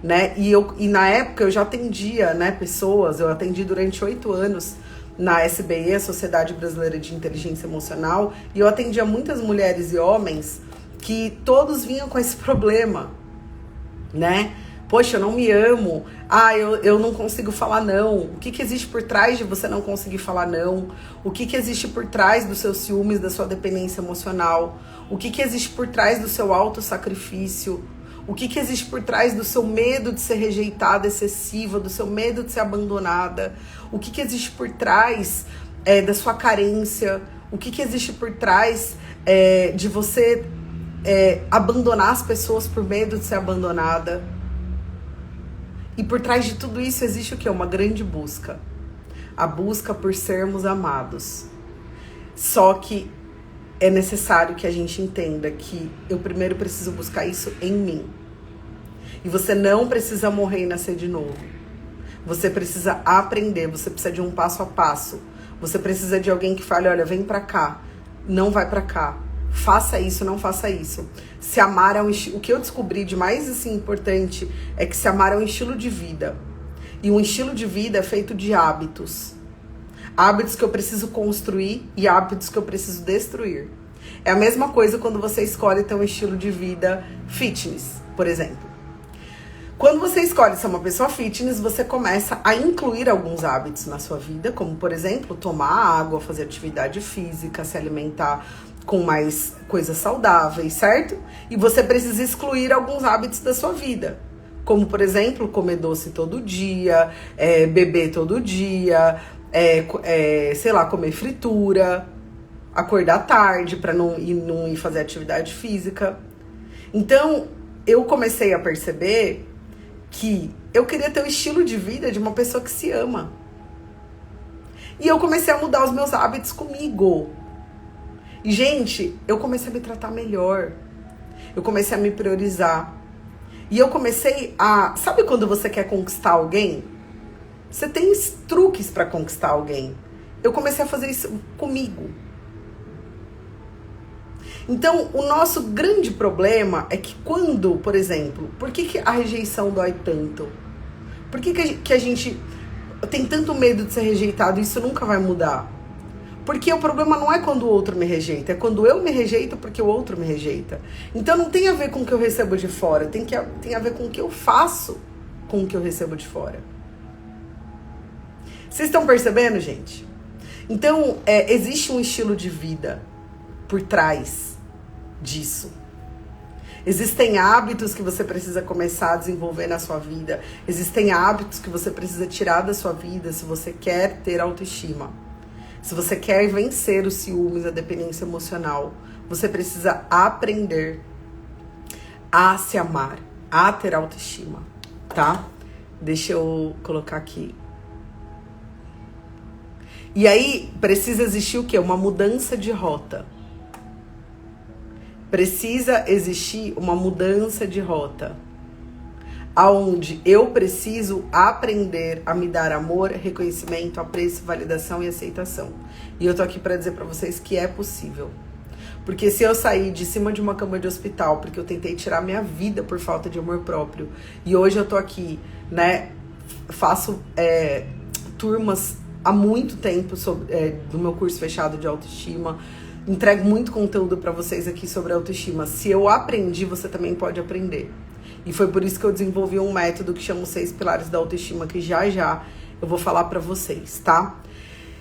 Né? E na época eu já atendia, né, pessoas, eu atendi durante 8 anos na SBE, a Sociedade Brasileira de Inteligência Emocional, e eu atendia muitas mulheres e homens que todos vinham com esse problema, né? Poxa, eu não me amo, eu não consigo falar não. O que existe por trás de você não conseguir falar não? O que existe por trás dos seus ciúmes, da sua dependência emocional? O que existe por trás do seu autossacrifício? O que existe por trás do seu medo de ser rejeitada excessiva, do seu medo de ser abandonada? O que existe por trás da sua carência? O que existe por trás de você abandonar as pessoas por medo de ser abandonada? E por trás de tudo isso existe o quê? Uma grande busca. A busca por sermos amados. Só que é necessário que a gente entenda que eu primeiro preciso buscar isso em mim. E você não precisa morrer e nascer de novo. Você precisa aprender, você precisa de um passo a passo. Você precisa de alguém que fale, olha, vem pra cá, não vai pra cá. Faça isso, não faça isso. Se amar é um estilo... O que eu descobri de mais assim, importante é que se amar é um estilo de vida. E um estilo de vida é feito de hábitos. Hábitos que eu preciso construir e hábitos que eu preciso destruir. É a mesma coisa quando você escolhe ter um estilo de vida fitness, por exemplo. Quando você escolhe ser uma pessoa fitness, você começa a incluir alguns hábitos na sua vida, como, por exemplo, tomar água, fazer atividade física, se alimentar com mais coisas saudáveis, certo? E você precisa excluir alguns hábitos da sua vida. Como, por exemplo, comer doce todo dia, beber todo dia, sei lá, comer fritura, acordar tarde para não ir fazer atividade física. Então, eu comecei a perceber que eu queria ter o estilo de vida de uma pessoa que se ama. E eu comecei a mudar os meus hábitos comigo. E, gente, eu comecei a me tratar melhor. Eu comecei a me priorizar. E eu comecei a... Sabe quando você quer conquistar alguém? Você tem truques para conquistar alguém. Eu comecei a fazer isso comigo. Então, o nosso grande problema é que quando, por exemplo, por que a rejeição dói tanto? Por que a gente tem tanto medo de ser rejeitado e isso nunca vai mudar? Porque o problema não é quando o outro me rejeita, é quando eu me rejeito porque o outro me rejeita. Então não tem a ver com o que eu recebo de fora, tem a ver com o que eu faço com o que eu recebo de fora. Vocês estão percebendo, gente? Então, existe um estilo de vida por trás disso. Existem hábitos que você precisa começar a desenvolver na sua vida. Existem hábitos que você precisa tirar da sua vida se você quer ter autoestima. Se você quer vencer os ciúmes, a dependência emocional, você precisa aprender a se amar, a ter autoestima, tá? Deixa eu colocar aqui. E aí, precisa existir o quê? Uma mudança de rota. Precisa existir uma mudança de rota. Aonde eu preciso aprender a me dar amor, reconhecimento, apreço, validação e aceitação. E eu tô aqui pra dizer pra vocês que é possível. Porque se eu sair de cima de uma cama de hospital, porque eu tentei tirar minha vida por falta de amor próprio, e hoje eu tô aqui, né, faço turmas há muito tempo do meu curso fechado de autoestima, entrego muito conteúdo pra vocês aqui sobre autoestima. Se eu aprendi, você também pode aprender. E foi por isso que eu desenvolvi um método que chama os 6 pilares da autoestima, que já eu vou falar pra vocês, tá?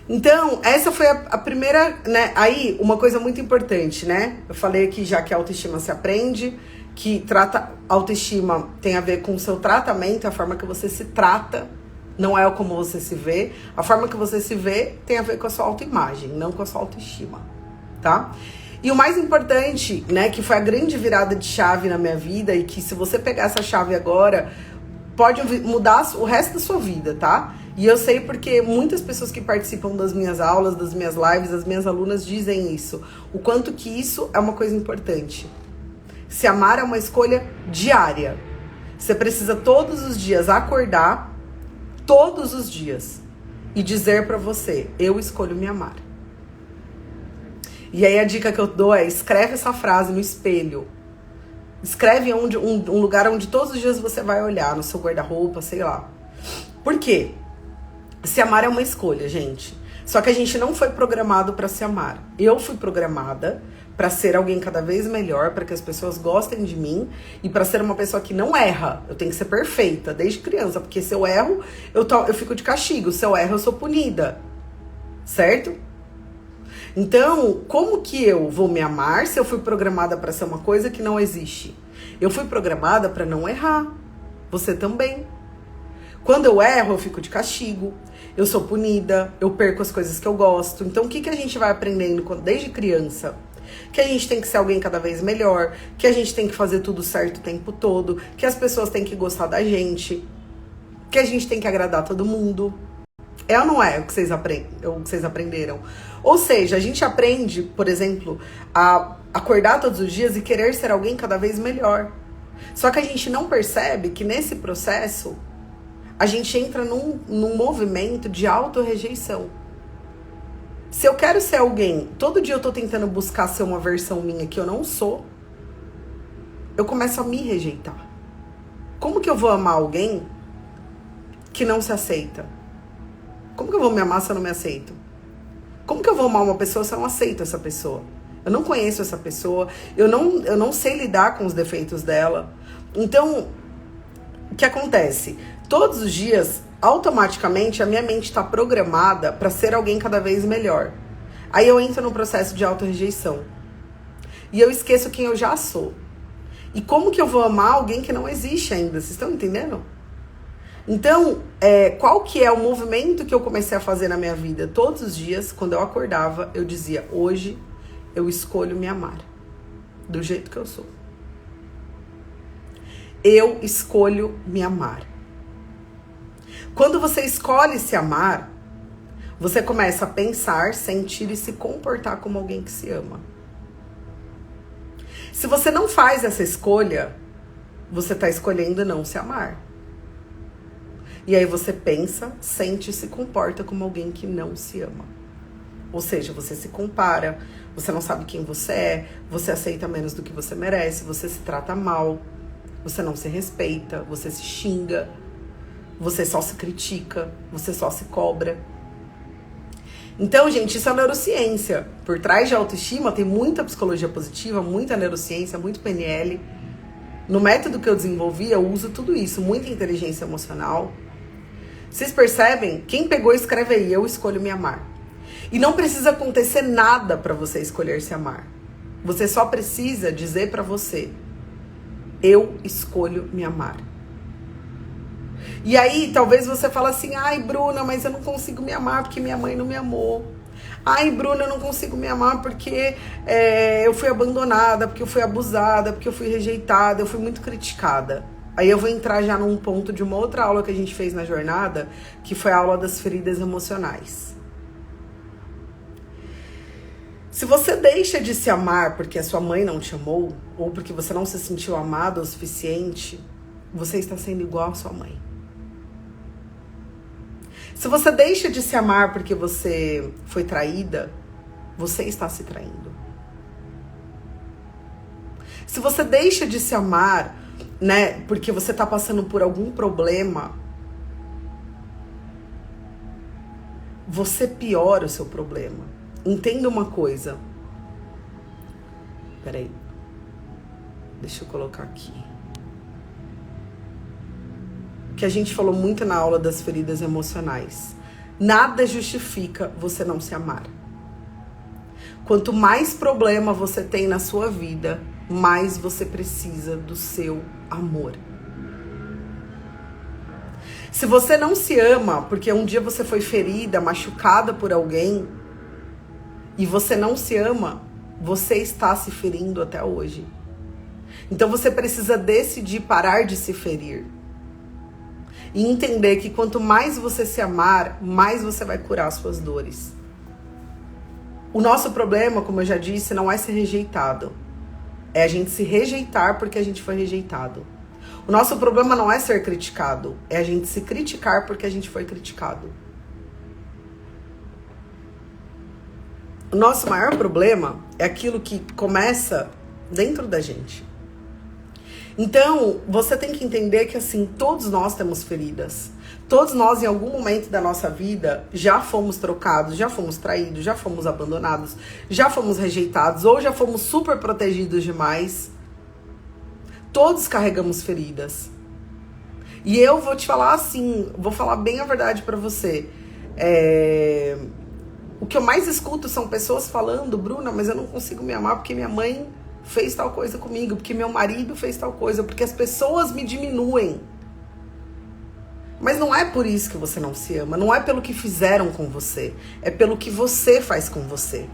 Então, essa foi a primeira, né? Aí, uma coisa muito importante, né? Eu falei aqui já que a autoestima se aprende, que autoestima tem a ver com o seu tratamento, a forma que você se trata, não é como você se vê. A forma que você se vê tem a ver com a sua autoimagem, não com a sua autoestima, tá? E o mais importante, né, que foi a grande virada de chave na minha vida e que se você pegar essa chave agora, pode mudar o resto da sua vida, tá? E eu sei porque muitas pessoas que participam das minhas aulas, das minhas lives, as minhas alunas dizem isso. O quanto que isso é uma coisa importante. Se amar é uma escolha diária. Você precisa todos os dias acordar, todos os dias, e dizer pra você, eu escolho me amar. E aí a dica que eu dou é, escreve essa frase no espelho. Escreve um lugar onde todos os dias você vai olhar, no seu guarda-roupa, sei lá. Por quê? Se amar é uma escolha, gente. Só que a gente não foi programado pra se amar. Eu fui programada pra ser alguém cada vez melhor, pra que as pessoas gostem de mim e pra ser uma pessoa que não erra. Eu tenho que ser perfeita, desde criança, porque se eu erro, eu fico de castigo. Se eu erro, eu sou punida. Certo? Então, como que eu vou me amar se eu fui programada pra ser uma coisa que não existe? Eu fui programada pra não errar. Você também. Quando eu erro, eu fico de castigo. Eu sou punida. Eu perco as coisas que eu gosto. Então, o que a gente vai aprendendo desde criança? Que a gente tem que ser alguém cada vez melhor. Que a gente tem que fazer tudo certo o tempo todo. Que as pessoas têm que gostar da gente. Que a gente tem que agradar todo mundo. É ou não é o que vocês aprenderam? Ou seja, a gente aprende, por exemplo, a acordar todos os dias e querer ser alguém cada vez melhor. Só que a gente não percebe que nesse processo a gente entra num movimento de autorrejeição. Se eu quero ser alguém, todo dia eu tô tentando buscar ser uma versão minha que eu não sou, eu começo a me rejeitar. Como que eu vou amar alguém que não se aceita? Como que eu vou me amar se eu não me aceito? Como que eu vou amar uma pessoa se eu não aceito essa pessoa? Eu não conheço essa pessoa, eu não sei lidar com os defeitos dela. Então, o que acontece? Todos os dias, automaticamente, a minha mente está programada para ser alguém cada vez melhor. Aí eu entro no processo de autorrejeição. e eu esqueço quem eu já sou. E como que eu vou amar alguém que não existe ainda? Vocês estão entendendo? Então, qual que é o movimento que eu comecei a fazer na minha vida? Todos os dias, quando eu acordava, eu dizia, hoje eu escolho me amar. Do jeito que eu sou. Eu escolho me amar. Quando você escolhe se amar, você começa a pensar, sentir e se comportar como alguém que se ama. Se você não faz essa escolha, você está escolhendo não se amar. E aí você pensa, sente e se comporta como alguém que não se ama. Ou seja, você se compara, você não sabe quem você aceita menos do que você merece, você se trata mal, você não se respeita, você se xinga, você só se critica, você só se cobra. Então, gente, isso é neurociência. Por trás de autoestima tem muita psicologia positiva, muita neurociência, muito PNL. No método que eu desenvolvi, eu uso tudo isso, muita inteligência emocional. Vocês percebem? Quem pegou, escreve aí, eu escolho me amar. E não precisa acontecer nada para você escolher se amar. Você só precisa dizer para você, eu escolho me amar. E aí, talvez você fale assim, ai, Bruna, mas eu não consigo me amar porque minha mãe não me amou. Ai, Bruna, eu não consigo me amar porque eu fui abandonada, porque eu fui abusada, porque eu fui rejeitada, eu fui muito criticada. Aí eu vou entrar já num ponto de uma outra aula que a gente fez na jornada, que foi a aula das feridas emocionais. Se você deixa de se amar porque a sua mãe não te amou, ou porque você não se sentiu amado o suficiente, você está sendo igual à sua mãe. Se você deixa de se amar porque você foi traída, você está se traindo. Se você deixa de se amar, né, porque você está passando por algum problema, você piora o seu problema. Entenda uma coisa. Peraí. Deixa eu colocar aqui. Que a gente falou muito na aula das feridas emocionais. Nada justifica você não se amar. Quanto mais problema você tem na sua vida, mais você precisa do seu amor. Se você não se ama, porque um dia você foi ferida, machucada por alguém, e você não se ama, você está se ferindo até hoje. Então você precisa decidir parar de se ferir. E entender que quanto mais você se amar, mais você vai curar as suas dores. O nosso problema, como eu já disse, não é ser rejeitado. É a gente se rejeitar porque a gente foi rejeitado. O nosso problema não é ser criticado. É a gente se criticar porque a gente foi criticado. O nosso maior problema é aquilo que começa dentro da gente. Então, você tem que entender que, assim, todos nós temos feridas. Todos nós, em algum momento da nossa vida, já fomos trocados, já fomos traídos, já fomos abandonados, já fomos rejeitados ou já fomos super protegidos demais. Todos carregamos feridas. E eu vou te falar assim, vou falar bem a verdade pra você. O que eu mais escuto são pessoas falando, Bruna, mas eu não consigo me amar porque minha mãe fez tal coisa comigo, porque meu marido fez tal coisa, porque as pessoas me diminuem. Mas não é por isso que você não se ama, não é pelo que fizeram com você, é pelo que você faz com você.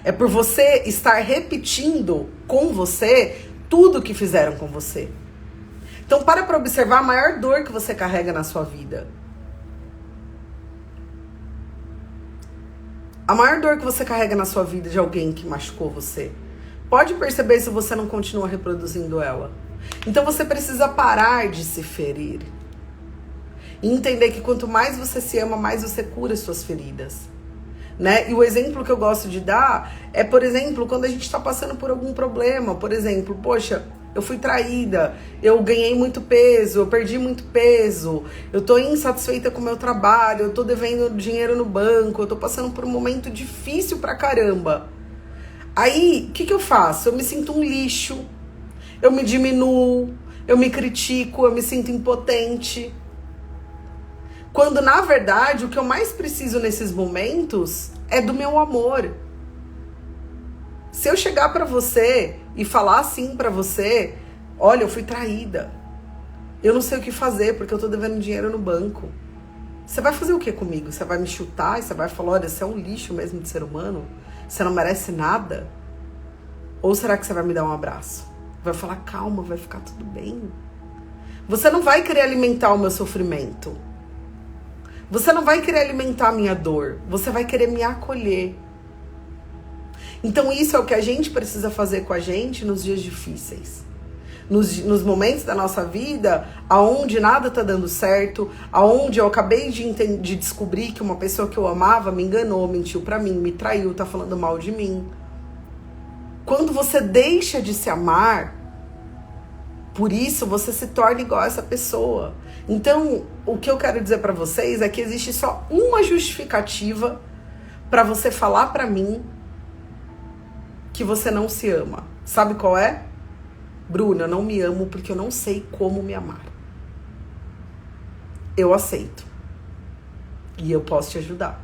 É por você estar repetindo com você tudo que fizeram com você. Então para observar a maior dor que você carrega na sua vida. A maior dor que você carrega na sua vida de alguém que machucou você. Pode perceber se você não continua reproduzindo ela. Então você precisa parar de se ferir. E entender que quanto mais você se ama, mais você cura as suas feridas. Né? E o exemplo que eu gosto de dar é, por exemplo, quando a gente está passando por algum problema. Por exemplo, poxa, eu fui traída, eu ganhei muito peso, eu perdi muito peso, eu tô insatisfeita com o meu trabalho, eu tô devendo dinheiro no banco, eu tô passando por um momento difícil pra caramba. Aí, o que eu faço? Eu me sinto um lixo, eu me diminuo, eu me critico, eu me sinto impotente. Quando, na verdade, o que eu mais preciso nesses momentos é do meu amor. Se eu chegar pra você e falar assim pra você, olha, eu fui traída, eu não sei o que fazer porque eu tô devendo dinheiro no banco. Você vai fazer o que comigo? Você vai me chutar e você vai falar, olha, você é um lixo mesmo de ser humano? Você não merece nada? Ou será que você vai me dar um abraço? Vai falar, calma, vai ficar tudo bem. Você não vai querer alimentar o meu sofrimento. Você não vai querer alimentar a minha dor. Você vai querer me acolher. Então isso é o que a gente precisa fazer com a gente nos dias difíceis. Nos momentos da nossa vida, aonde nada tá dando certo, aonde eu acabei de descobrir que uma pessoa que eu amava me enganou, mentiu pra mim, me traiu, tá falando mal de mim. Quando você deixa de se amar, por isso você se torna igual a essa pessoa. Então, o que eu quero dizer pra vocês é que existe só uma justificativa pra você falar pra mim que você não se ama. Sabe qual é? Bruna, eu não me amo porque eu não sei como me amar. Eu aceito. E eu posso te ajudar.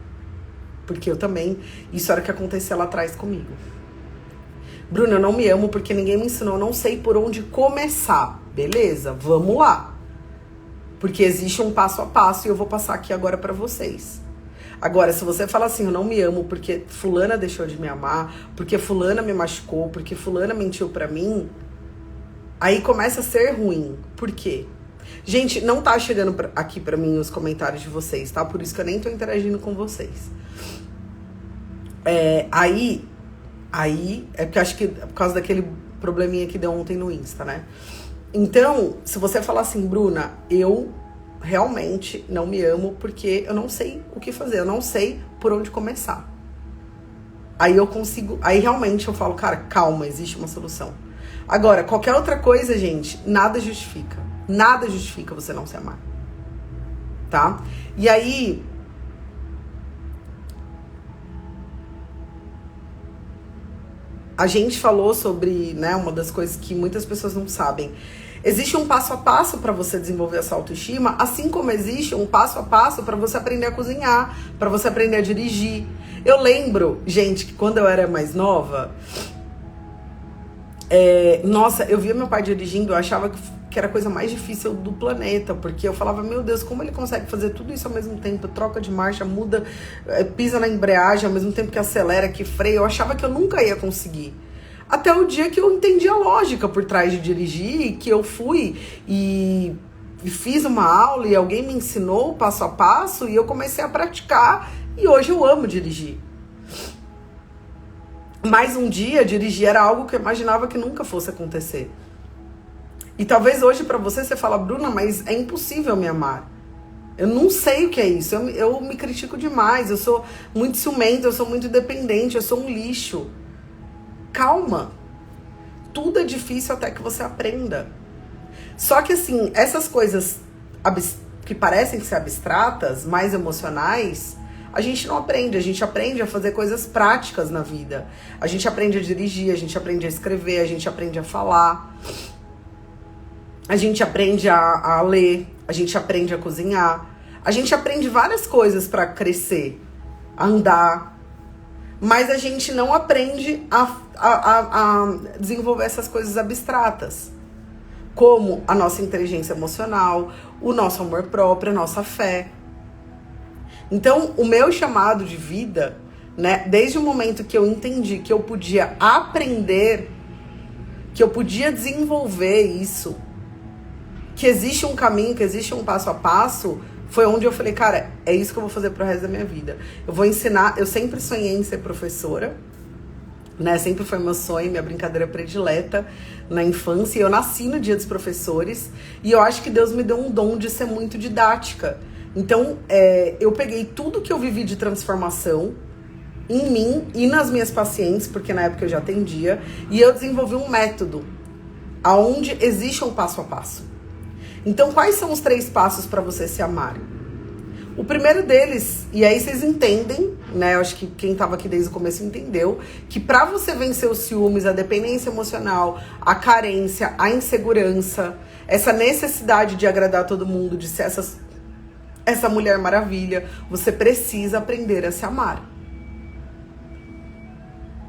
Porque eu também, isso era o que aconteceu lá atrás comigo. Bruna, eu não me amo porque ninguém me ensinou, eu não sei por onde começar. Beleza, vamos lá. Porque existe um passo a passo e eu vou passar aqui agora pra vocês. Agora, se você fala assim, eu não me amo porque fulana deixou de me amar, porque fulana me machucou, porque fulana mentiu pra mim, aí começa a ser ruim. Por quê? Gente, não tá chegando aqui pra mim os comentários de vocês, tá? Por isso que eu nem tô interagindo com vocês. Aí é porque acho que é por causa daquele probleminha que deu ontem no Insta, né? Então, se você falar assim, Bruna, eu realmente não me amo porque eu não sei o que fazer, eu não sei por onde começar. Aí eu consigo, aí realmente eu falo, cara, calma, existe uma solução. Agora, qualquer outra coisa, gente, nada justifica você não se amar, tá? E aí, a gente falou sobre, né, uma das coisas que muitas pessoas não sabem. Existe um passo a passo para você desenvolver essa autoestima, assim como existe um passo a passo para você aprender a cozinhar, para você aprender a dirigir. Eu lembro, gente, que quando eu era mais nova, nossa, eu via meu pai dirigindo, eu achava que era a coisa mais difícil do planeta, porque eu falava, meu Deus, como ele consegue fazer tudo isso ao mesmo tempo, troca de marcha, muda, pisa na embreagem, ao mesmo tempo que acelera, que freia, eu achava que eu nunca ia conseguir. Até o dia que eu entendi a lógica por trás de dirigir, que eu fui e fiz uma aula e alguém me ensinou passo a passo e eu comecei a praticar e hoje eu amo dirigir. Mas um dia dirigir era algo que eu imaginava que nunca fosse acontecer. E talvez hoje pra você fala, Bruna, mas é impossível me amar. Eu não sei o que é isso, eu me critico demais, eu sou muito ciumenta, eu sou muito dependente, eu sou um lixo. Calma, tudo é difícil até que você aprenda. Só que assim, essas coisas que parecem ser abstratas, mais emocionais, a gente não aprende. A gente aprende a fazer coisas práticas na vida. A gente aprende a dirigir, a gente aprende a escrever, a gente aprende a falar. A gente aprende a ler, a gente aprende a cozinhar. A gente aprende várias coisas para crescer, a andar. Mas a gente não aprende a desenvolver essas coisas abstratas, como a nossa inteligência emocional, o nosso amor próprio, a nossa fé. Então, o meu chamado de vida, né, desde o momento que eu entendi que eu podia aprender, que eu podia desenvolver isso, que existe um caminho, que existe um passo a passo, foi onde eu falei, cara, é isso que eu vou fazer pro resto da minha vida. Eu vou ensinar, eu sempre sonhei em ser professora, né? Sempre foi meu sonho, minha brincadeira predileta na infância. Eu nasci no Dia dos Professores e eu acho que Deus me deu um dom de ser muito didática. Então, eu peguei tudo que eu vivi de transformação em mim e nas minhas pacientes, porque na época eu já atendia, e eu desenvolvi um método aonde existe um passo a passo. Então, quais são os 3 passos para você se amar? O primeiro deles, e aí vocês entendem, né? Eu acho que quem estava aqui desde o começo entendeu, que para você vencer os ciúmes, a dependência emocional, a carência, a insegurança, essa necessidade de agradar todo mundo, de ser essa mulher maravilha, você precisa aprender a se amar.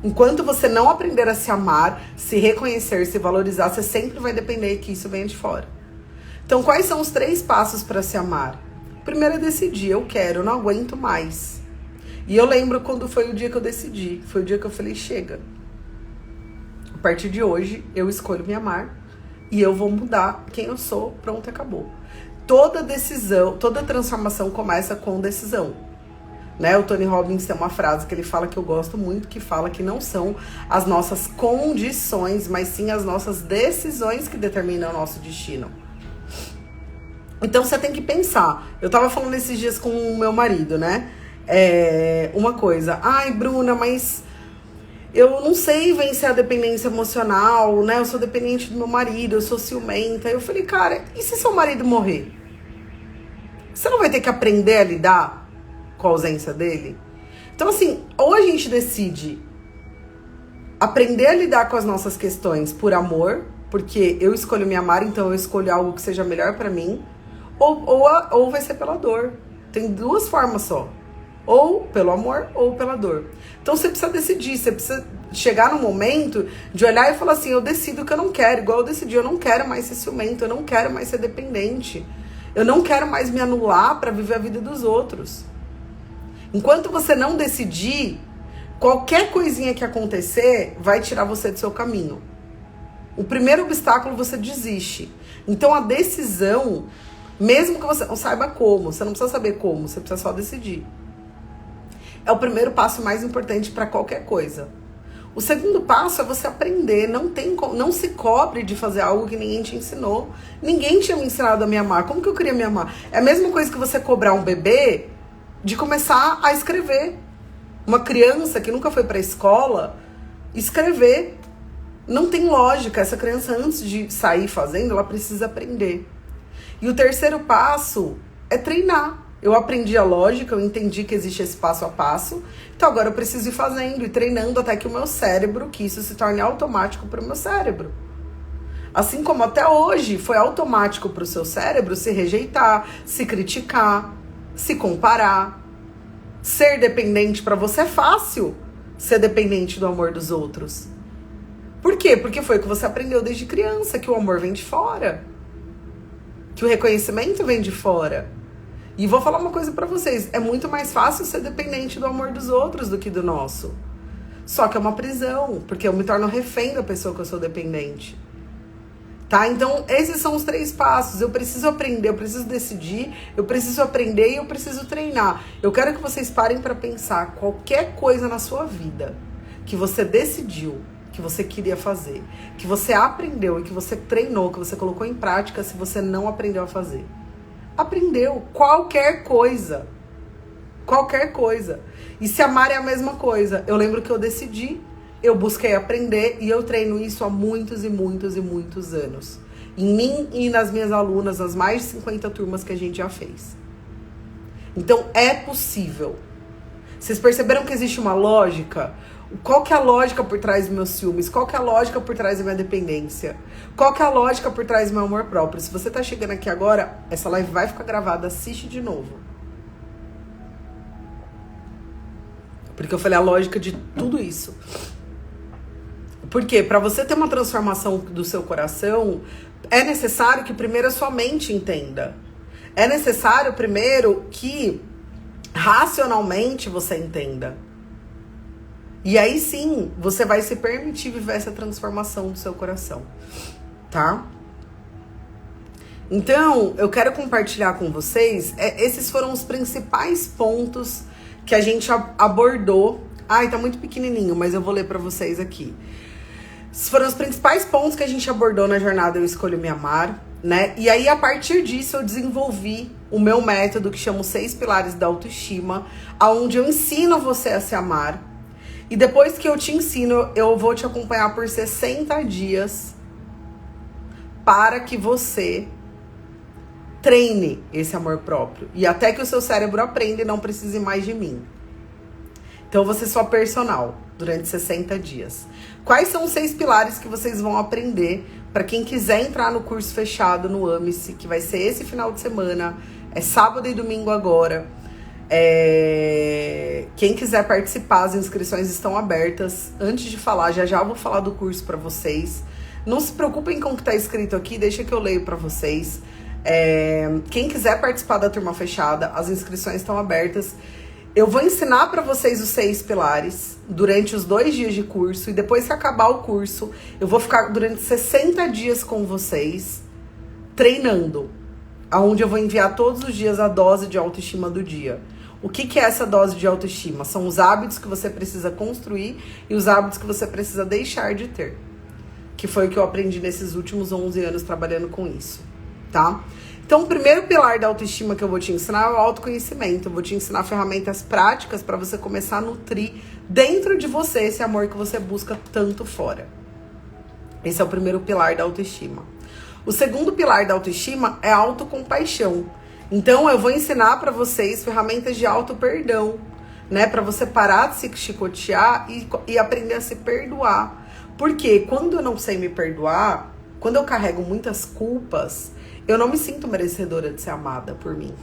Enquanto você não aprender a se amar, se reconhecer, se valorizar, você sempre vai depender que isso venha de fora. Então, quais são os 3 passos para se amar? Primeiro é decidir, eu quero, eu não aguento mais. E eu lembro quando foi o dia que eu decidi, foi o dia que eu falei, chega. A partir de hoje, eu escolho me amar e eu vou mudar quem eu sou, pronto, acabou. Toda decisão, toda transformação começa com decisão. Né? O Tony Robbins tem uma frase que ele fala que eu gosto muito, que fala que não são as nossas condições, mas sim as nossas decisões que determinam o nosso destino. Então você tem que pensar. Eu tava falando esses dias com o meu marido, né? Uma coisa, ai Bruna, mas eu não sei vencer a dependência emocional, né? Eu sou dependente do meu marido, eu sou ciumenta. Eu falei, cara, e se seu marido morrer? Você não vai ter que aprender a lidar com a ausência dele? Então assim, ou a gente decide aprender a lidar com as nossas questões por amor, porque eu escolho me amar, então eu escolho algo que seja melhor pra mim, ou vai ser pela dor. Tem 2 formas só. Ou pelo amor ou pela dor. Então você precisa decidir, você precisa chegar no momento de olhar e falar assim, eu decido o que eu não quero. Igual eu decidi, eu não quero mais ser ciumento, eu não quero mais ser dependente. Eu não quero mais me anular pra viver a vida dos outros. Enquanto você não decidir, qualquer coisinha que acontecer vai tirar você do seu caminho. O primeiro obstáculo você desiste. Então a decisão, mesmo que você não saiba como, você não precisa saber como, você precisa só decidir. É o primeiro passo mais importante para qualquer coisa. O segundo passo é você aprender. Não se cobre de fazer algo que ninguém te ensinou. Ninguém tinha me ensinado a me amar. Como que eu queria me amar? É a mesma coisa que você cobrar um bebê de começar a escrever. Uma criança que nunca foi para a escola, escrever. Não tem lógica. Essa criança, antes de sair fazendo, ela precisa aprender. E o terceiro passo é treinar. Eu aprendi a lógica, eu entendi que existe esse passo a passo. Então agora eu preciso ir fazendo e treinando até que o meu cérebro, que isso se torne automático para o meu cérebro. Assim como até hoje foi automático para o seu cérebro se rejeitar, se criticar, se comparar. Ser dependente para você é fácil, ser dependente do amor dos outros. Por quê? Porque foi o que você aprendeu desde criança, que o amor vem de fora. Que o reconhecimento vem de fora. E vou falar uma coisa pra vocês, é muito mais fácil ser dependente do amor dos outros do que do nosso. Só que é uma prisão, porque eu me torno refém da pessoa que eu sou dependente. Tá? Então, esses são os 3 passos. Eu preciso aprender, eu preciso decidir, eu preciso aprender e eu preciso treinar. Eu quero que vocês parem pra pensar qualquer coisa na sua vida que você decidiu, que você queria fazer, que você aprendeu e que você treinou, que você colocou em prática, se você não aprendeu a fazer. Aprendeu qualquer coisa. Qualquer coisa. E se amar é a mesma coisa. Eu lembro que eu decidi, eu busquei aprender e eu treino isso há muitos e muitos e muitos anos. Em mim e nas minhas alunas, nas mais de 50 turmas que a gente já fez. Então é possível. Vocês perceberam que existe uma lógica? Qual que é a lógica por trás dos meus ciúmes? Qual que é a lógica por trás da minha dependência? Qual que é a lógica por trás do meu amor próprio? Se você tá chegando aqui agora, essa live vai ficar gravada, assiste de novo. Porque eu falei a lógica de tudo isso. Por quê? Pra você ter uma transformação do seu coração, é necessário que primeiro a sua mente entenda. É necessário primeiro que racionalmente você entenda. E aí sim, você vai se permitir viver essa transformação do seu coração, tá? Então, eu quero compartilhar com vocês, esses foram os principais pontos que a gente abordou. Ai, tá muito pequenininho, mas eu vou ler pra vocês aqui. Esses foram os principais pontos que a gente abordou na jornada Eu Escolho Me Amar, né? E aí, a partir disso, eu desenvolvi o meu método que chama os 6 pilares da autoestima, onde eu ensino você a se amar. E depois que eu te ensino, eu vou te acompanhar por 60 dias para que você treine esse amor próprio. E até que o seu cérebro aprenda e não precise mais de mim. Então, eu vou ser sua personal durante 60 dias. Quais são os 6 pilares que vocês vão aprender para quem quiser entrar no curso fechado no Ame-se, que vai ser esse final de semana, é sábado e domingo agora. Quem quiser participar, as inscrições estão abertas. Antes de falar, já eu vou falar do curso para vocês. Não se preocupem com o que está escrito aqui, deixa que eu leio para vocês. Quem quiser participar da turma fechada, as inscrições estão abertas. Eu vou ensinar para vocês os 6 pilares durante os 2 dias de curso. E depois que acabar o curso, eu vou ficar durante 60 dias com vocês, treinando. Onde eu vou enviar todos os dias a dose de autoestima do dia. O que é essa dose de autoestima? São os hábitos que você precisa construir e os hábitos que você precisa deixar de ter. Que foi o que eu aprendi nesses últimos 11 anos trabalhando com isso, tá? Então, o primeiro pilar da autoestima que eu vou te ensinar é o autoconhecimento. Eu vou te ensinar ferramentas práticas para você começar a nutrir dentro de você esse amor que você busca tanto fora. Esse é o primeiro pilar da autoestima. O segundo pilar da autoestima é a autocompaixão. Então, eu vou ensinar para vocês ferramentas de auto-perdão, né? Para você parar de se chicotear e aprender a se perdoar. Porque quando eu não sei me perdoar, quando eu carrego muitas culpas, eu não me sinto merecedora de ser amada por mim.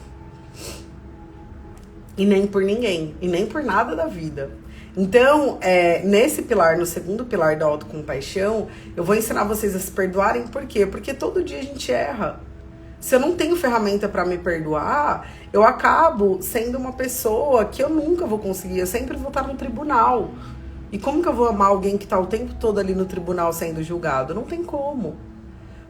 E nem por ninguém. E nem por nada da vida. Então, nesse pilar, no segundo pilar da autocompaixão, eu vou ensinar vocês a se perdoarem. Por quê? Porque todo dia a gente erra. Se eu não tenho ferramenta para me perdoar, eu acabo sendo uma pessoa que eu nunca vou conseguir. Eu sempre vou estar no tribunal. E como que eu vou amar alguém que tá o tempo todo ali no tribunal sendo julgado? Não tem como,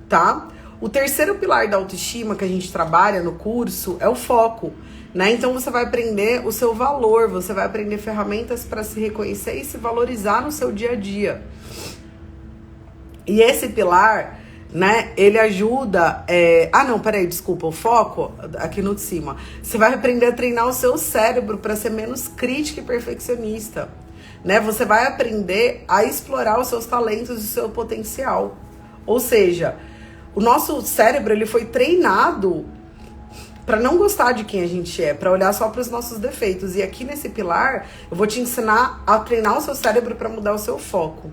tá? O terceiro pilar da autoestima que a gente trabalha no curso é o foco, né? Então você vai aprender o seu valor, você vai aprender ferramentas para se reconhecer e se valorizar no seu dia a dia. E esse pilar, né, ele ajuda... o foco, aqui no de cima. Você vai aprender a treinar o seu cérebro para ser menos crítica e perfeccionista. Né? Você vai aprender a explorar os seus talentos e o seu potencial. Ou seja, o nosso cérebro ele foi treinado para não gostar de quem a gente é, para olhar só para os nossos defeitos. E aqui nesse pilar, eu vou te ensinar a treinar o seu cérebro para mudar o seu foco.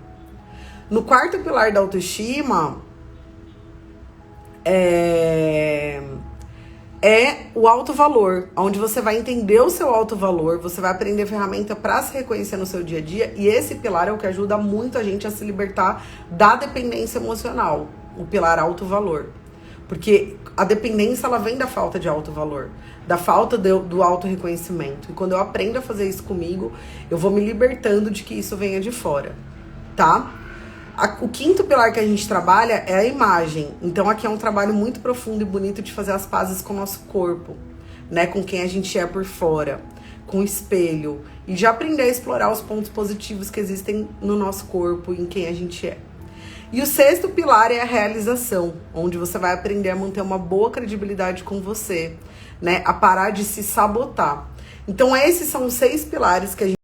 No quarto pilar da autoestima, é o alto valor, onde você vai entender o seu alto valor, você vai aprender ferramenta para se reconhecer no seu dia a dia, e esse pilar é o que ajuda muito a gente a se libertar da dependência emocional, o pilar alto valor. Porque a dependência, ela vem da falta de alto valor, da falta do auto reconhecimento. E quando eu aprendo a fazer isso comigo, eu vou me libertando de que isso venha de fora, tá? O quinto pilar que a gente trabalha é a imagem. Então aqui é um trabalho muito profundo e bonito de fazer as pazes com o nosso corpo, né? Com quem a gente é por fora, com o espelho. E de aprender a explorar os pontos positivos que existem no nosso corpo e em quem a gente é. E o sexto pilar é a realização, onde você vai aprender a manter uma boa credibilidade com você, né? A parar de se sabotar. Então esses são os 6 pilares que a gente